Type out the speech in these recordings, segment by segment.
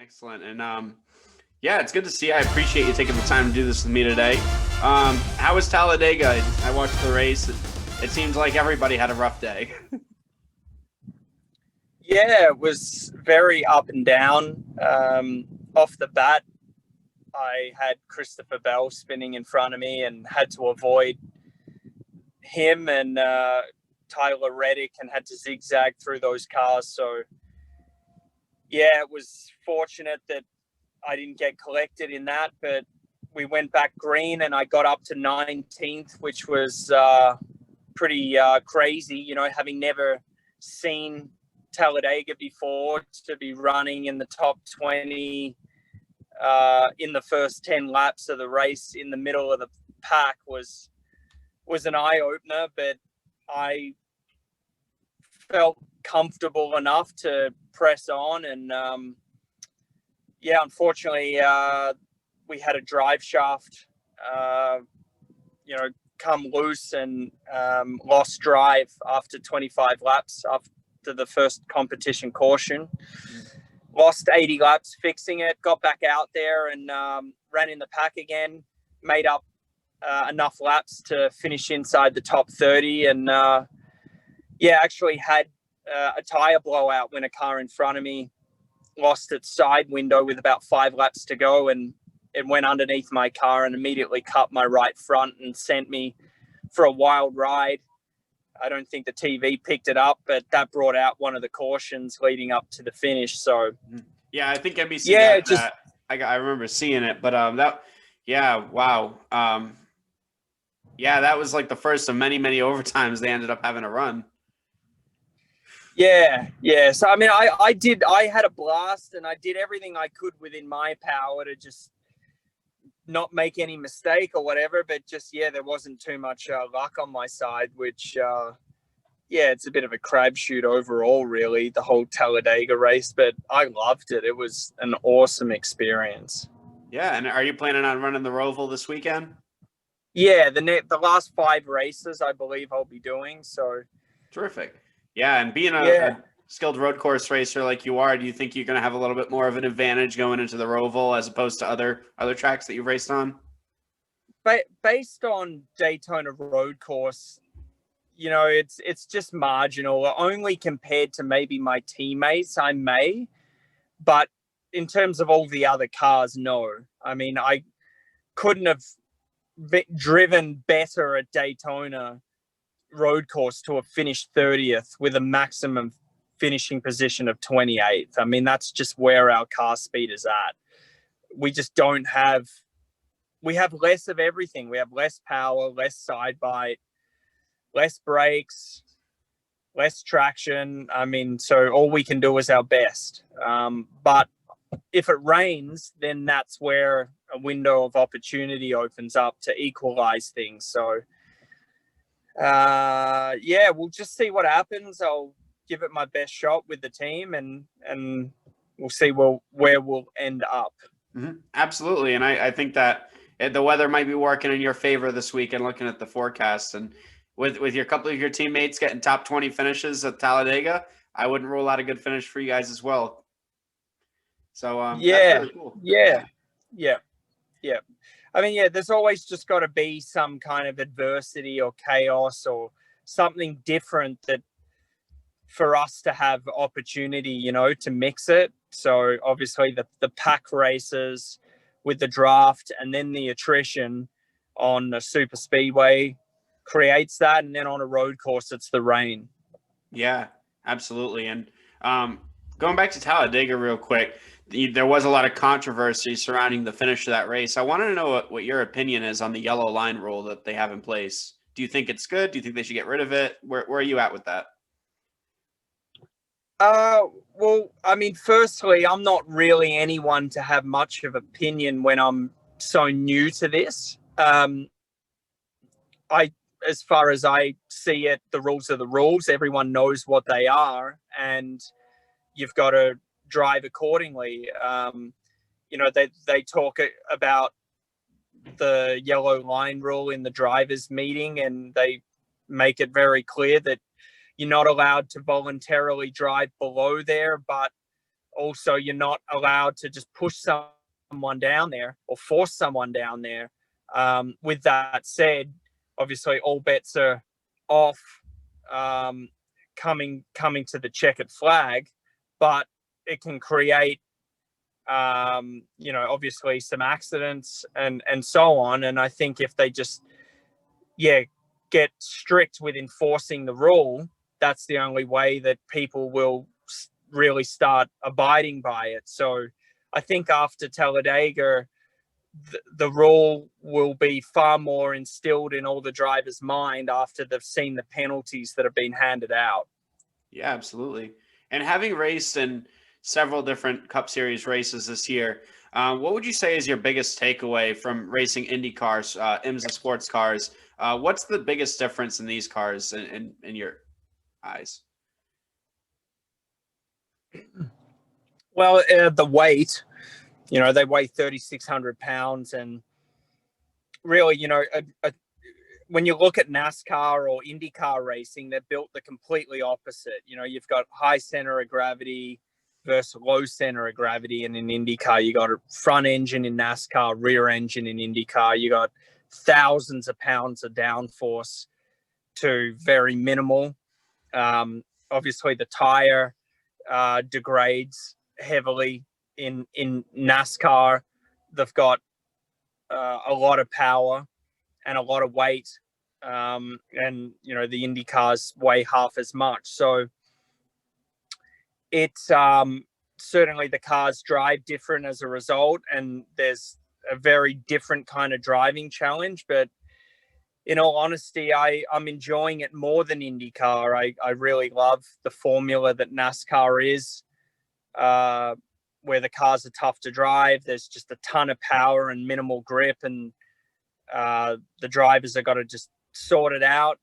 Excellent. And yeah, it's good to see. I appreciate you taking the time to do this with me today. How was Talladega? I watched the race. It seems like everybody had a rough day. Yeah, it was very up and down. Off the bat, I had Christopher Bell spinning in front of me and had to avoid him and Tyler Reddick and had to zigzag through those cars. So, yeah, it was fortunate that I didn't get collected in that, but we went back green and I got up to 19th, which was pretty crazy, having never seen Talladega before, to be running in the top 20 in the first 10 laps of the race in the middle of the pack was an eye-opener, but I felt comfortable enough to press on. And unfortunately we had a drive shaft come loose and lost drive after 25 laps after the first competition caution. Lost 80 laps fixing it, got back out there and ran in the pack again, made up enough laps to finish inside the top 30, and actually had a tire blowout when a car in front of me lost its side window with about 5 laps to go, and it went underneath my car and immediately cut my right front and sent me for a wild ride. I don't think the TV picked it up, but that brought out one of the cautions leading up to the finish. So, yeah, I think NBC got that. I remember seeing it, but wow. That was like the first of many, many overtimes they ended up having to run. Yeah. So, I mean, I had a blast and I did everything I could within my power to just not make any mistake or whatever, but just, there wasn't too much luck on my side, which, it's a bit of a crapshoot overall, really, the whole Talladega race, but I loved it. It was an awesome experience. Yeah, and are you planning on running the Roval this weekend? Yeah, the last 5 races, I believe I'll be doing, so. Terrific. Yeah, and being a skilled road course racer like you are, do you think you're going to have a little bit more of an advantage going into the Roval as opposed to other tracks that you've raced on? Based on Daytona road course, it's just marginal. Only compared to maybe my teammates, I may. But in terms of all the other cars, no. I mean, I couldn't have driven better at Daytona road course to have finished 30th with a maximum finishing position of 28th. I mean, that's just where our car speed is at. We just we have less of everything. We have less power, less side bite, less brakes, less traction. I mean, so all we can do is our best. But if it rains, then that's where a window of opportunity opens up to equalize things. So, we'll just see what happens. I'll give it my best shot with the team, and we'll see where we'll end up. Mm-hmm. Absolutely. And I think that the weather might be working in your favor this weekend, looking at the forecast. And with your couple of your teammates getting top 20 finishes at Talladega, I wouldn't rule out a good finish for you guys as well. So, that's really cool. Yeah. I mean, there's always just got to be some kind of adversity or chaos or something different that for us to have opportunity, to mix it. So obviously the pack races with the draft and then the attrition on a super speedway creates that. And then on a road course, it's the rain. Yeah, absolutely. And going back to Talladega real quick, there was a lot of controversy surrounding the finish of that race. I wanted to know what your opinion is on the yellow line rule that they have in place. Do you think it's good? Do you think they should get rid of it? Where are you at with that? Well, I mean, firstly, I'm not really anyone to have much of opinion when I'm so new to this. As far as I see it, the rules are the rules. Everyone knows what they are, and you've got to drive accordingly. They talk about the yellow line rule in the drivers' meeting, and they make it very clear that you're not allowed to voluntarily drive below there, but also you're not allowed to just push someone down there or force someone down there. With that said, obviously all bets are off coming to the checkered flag, but it can create obviously some accidents and so on. And I think if they just get strict with enforcing the rule, that's the only way that people will really start abiding by it. So I think after Talladega, the rule will be far more instilled in all the drivers' mind after they've seen the penalties that have been handed out. Yeah, absolutely. And having raced in several different Cup Series races this year, what would you say is your biggest takeaway from racing Indy cars, IMSA sports cars? What's the biggest difference in these cars in your eyes? Well, the weight, they weigh 3,600 pounds. And really, when you look at NASCAR or IndyCar racing, they're built the completely opposite. You've got high center of gravity versus low center of gravity. And in IndyCar, you got a front engine in NASCAR, rear engine in IndyCar. You got thousands of pounds of downforce to very minimal. Obviously, the tire degrades heavily in NASCAR. They've got a lot of power and a lot of weight, and the Indy cars weigh half as much. So it's certainly the cars drive different as a result, and there's a very different kind of driving challenge. But in all honesty, I'm enjoying it more than IndyCar. I really love the formula that NASCAR is, where the cars are tough to drive. There's just a ton of power and minimal grip, and the drivers have got to just sort it out.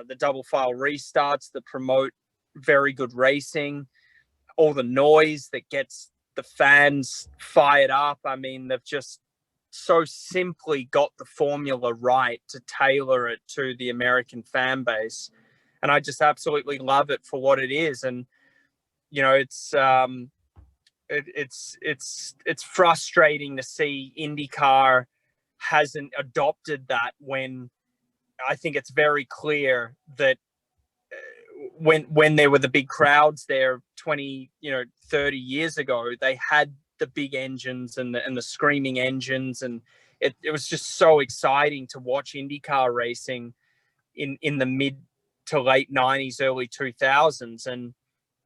The double file restarts that promote very good racing, all the noise that gets the fans fired up. I mean, they've just so simply got the formula right to tailor it to the American fan base. And I just absolutely love it for what it is. And, it's frustrating to see IndyCar hasn't adopted that, when I think it's very clear that when there were the big crowds there 20, 30 years ago, they had the big engines and the screaming engines. And it was just so exciting to watch IndyCar racing in the mid to late 90s, early 2000s. And,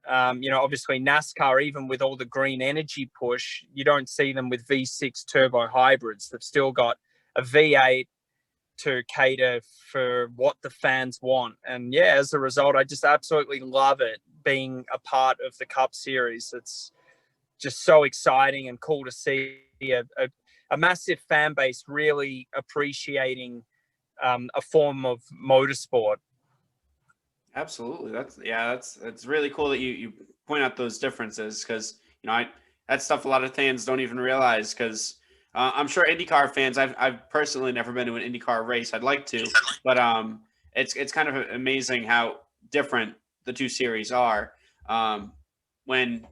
obviously NASCAR, even with all the green energy push, you don't see them with V6 turbo hybrids. They've still got a V8 to cater for what the fans want. And yeah, as a result, I just absolutely love it being a part of the Cup Series. It's just so exciting and cool to see a massive fan base really appreciating a form of motorsport. Absolutely. That's really cool that you point out those differences, because that's stuff a lot of fans don't even realize. Because I'm sure IndyCar fans, I've personally never been to an IndyCar race. I'd like to, but it's kind of amazing how different the two series are. When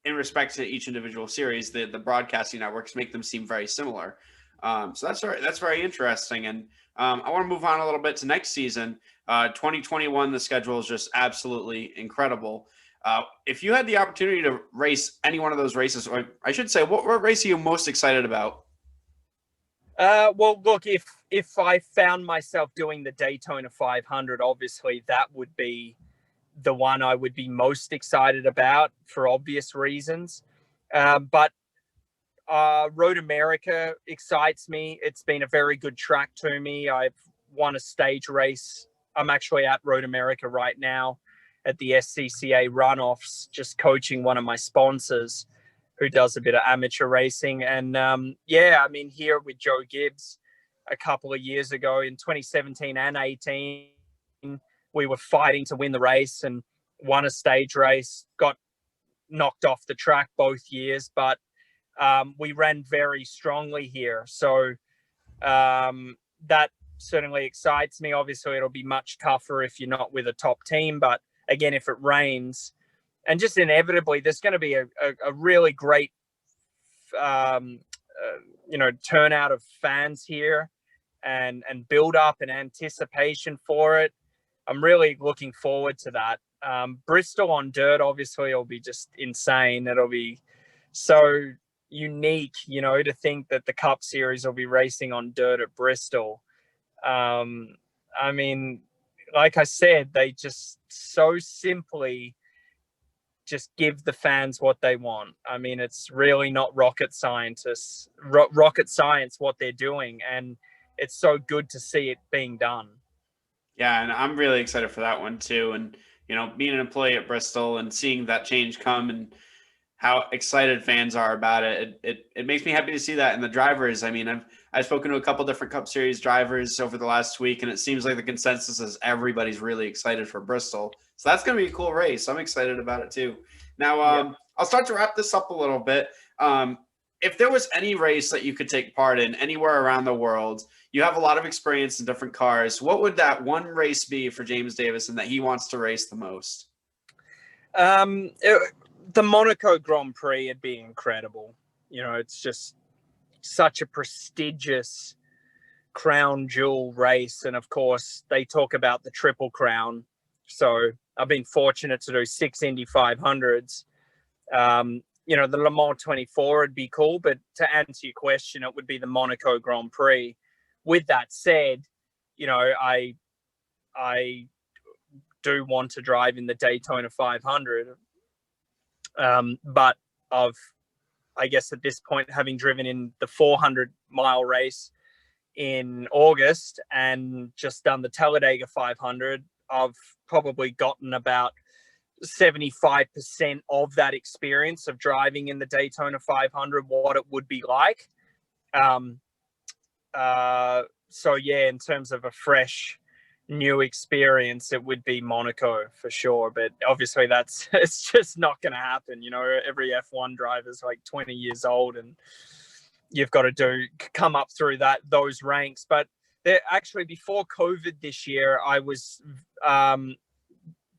in respect to each individual series, the broadcasting networks make them seem very similar. So that's very interesting. And I want to move on a little bit to next season. 2021, the schedule is just absolutely incredible. If you had the opportunity to race any one of those races, or I should say, what race are you most excited about? Well, look, if I found myself doing the Daytona 500, obviously that would be the one I would be most excited about for obvious reasons. But Road America excites me. It's been a very good track to me. I've won a stage race. I'm actually at Road America right now at the SCCA runoffs, just coaching one of my sponsors who does a bit of amateur racing. And here with Joe Gibbs a couple of years ago in 2017 and 18, we were fighting to win the race and won a stage race, got knocked off the track both years, but we ran very strongly here. So that certainly excites me. Obviously, it'll be much tougher if you're not with a top team. But again, if it rains, just inevitably there's going to be a really great turnout of fans here, and build up and anticipation for it. I'm really looking forward to that. Bristol on dirt obviously will be just insane. It'll be so unique, to think that the Cup Series will be racing on dirt at Bristol. I mean, like I said, they just so simply just give the fans what they want. I mean, it's really not rocket science what they're doing, and it's so good to see it being done. Yeah, and I'm really excited for that one too. And being an employee at Bristol and seeing that change come and how excited fans are about it makes me happy to see that. And the drivers, I mean, I've spoken to a couple different Cup Series drivers over the last week, and it seems like the consensus is everybody's really excited for Bristol. So that's going to be a cool race. I'm excited about it too. Now, I'll start to wrap this up a little bit. If there was any race that you could take part in anywhere around the world, you have a lot of experience in different cars. What would that one race be for James Davison that he wants to race the most? The Monaco Grand Prix would be incredible. It's just such a prestigious crown jewel race. And of course, they talk about the Triple Crown. So I've been fortunate to do 6 Indy 500s. The Le Mans 24 would be cool, but to answer your question, it would be the Monaco Grand Prix. With that said, I do want to drive in the Daytona 500. But I guess at this point, having driven in the 400-mile race in August and just done the Talladega 500, I've probably gotten about 75% of that experience of driving in the Daytona 500, what it would be like. So yeah, in terms of a fresh new experience, it would be Monaco for sure. But obviously it's just not going to happen. Every F1 driver is like 20 years old, and you've got to come up through those ranks. But actually, before COVID this year, I was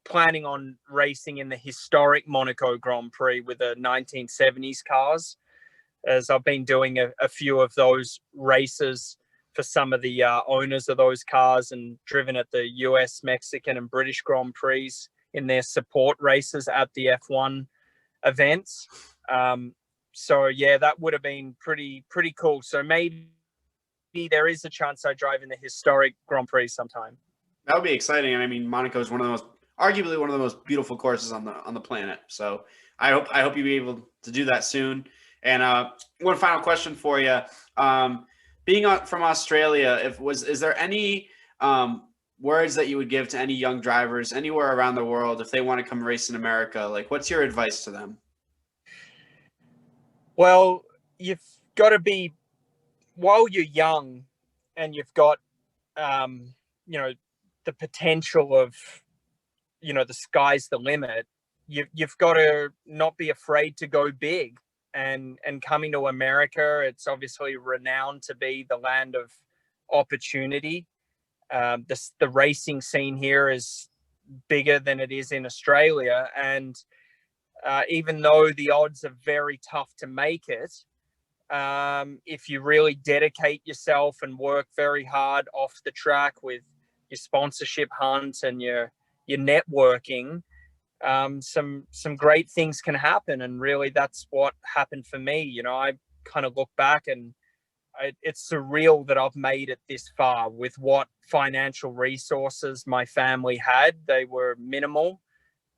planning on racing in the historic Monaco Grand Prix with the 1970s cars, as I've been doing a few of those races for some of the owners of those cars, and driven at the US, Mexican, and British Grand Prix in their support races at the F1 events. So yeah, that would have been pretty cool. So maybe there is a chance I drive in the historic Grand Prix sometime. That would be exciting. And I mean, Monaco is arguably one of the most beautiful courses on the planet. So I hope you'll be able to do that soon. And one final question for you. Being from Australia, is there any words that you would give to any young drivers anywhere around the world if they want to come race in America? Like, what's your advice to them? Well, you've got to be, while you're young and you've got, the potential of, the sky's the limit, you've got to not be afraid to go big. And coming to America, it's obviously renowned to be the land of opportunity. The racing scene here is bigger than it is in Australia. And even though the odds are very tough to make it, if you really dedicate yourself and work very hard off the track with your sponsorship hunt and your networking, some great things can happen. And really, that's what happened for me. I kind of look back, and it's surreal that I've made it this far with what financial resources my family had. They were minimal,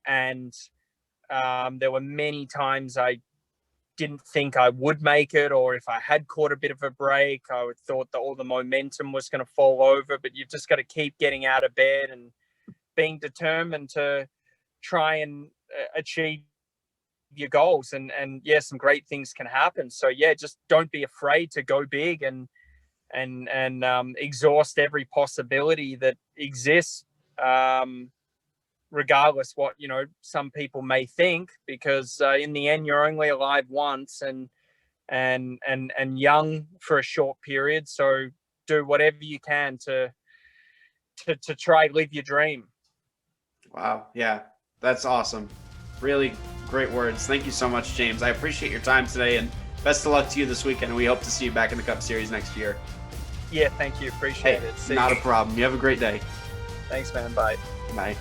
and there were many times I didn't think I would make it, or if I had caught a bit of a break, I would thought that all the momentum was going to fall over. But you've just got to keep getting out of bed and being determined to try and achieve your goals. And yeah, some great things can happen. So yeah, just don't be afraid to go big and exhaust every possibility that exists, regardless what some people may think, because in the end you're only alive once, and young for a short period. So do whatever you can to try live your dream. Wow. Yeah, that's awesome. Really great words. Thank you so much, James. I appreciate your time today, and best of luck to you this weekend. We hope to see you back in the Cup Series next year. Yeah, thank you. Appreciate it. Not a problem. You have a great day. Thanks, man. Bye. Bye.